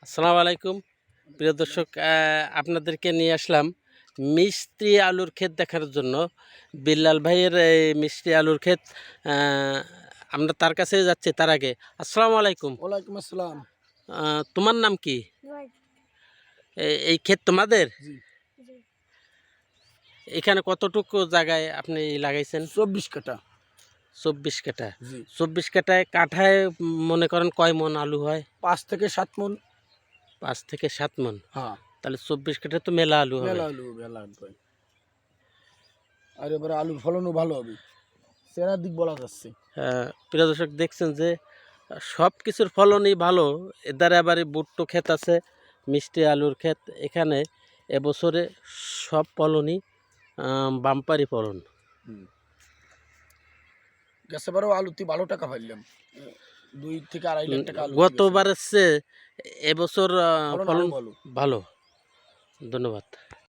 আসসালামু আলাইকুম প্রিয় দর্শক, আপনাদেরকে নিয়ে আসলাম মিষ্টি আলুর ক্ষেত দেখার জন্য। বিল্লাল ভাইয়ের এই মিষ্টি আলুর ক্ষেত, আমরা তার কাছে যাচ্ছি। তার আগে আসসালামু আলাইকুম। ওয়ালাইকুম আসসালাম। তোমার নাম কি? এই ক্ষেত তোমাদের? জি। এখানে কতটুকু জায়গায় আপনি লাগাইছেন? 24 কাঠা। 24 কাঠা। জি। 24 কাঠায় কাঠায় মনে করেন কয় মন আলু হয়? 5 থেকে 7 মন। 5 থেকে 7 মন। হ্যাঁ, তাহলে 24 কাঠায় তো মেলা আলু হবে। মেলা আলু ভাই। আর এবারে আলুর ফলনও ভালো হবে, সেরা দিক বলা যাচ্ছে। প্রিয় দর্শক, দেখছেন যে সব কিছুর ফলনই ভালো। এর দ্বারা আবার ভুট্টো ক্ষেত আছে, মিষ্টি আলুর ক্ষেত। এখানে এবছরে সব ফলনই বাম্পারি ফলন। গেছেবারও আলুতে ভালো টাকা পাইলাম, 2 থেকে 2.5 লাখ টাকা আলু। গতবারের চেয়ে এবছর ফলন ফলন ভালো। ভালো। ধন্যবাদ।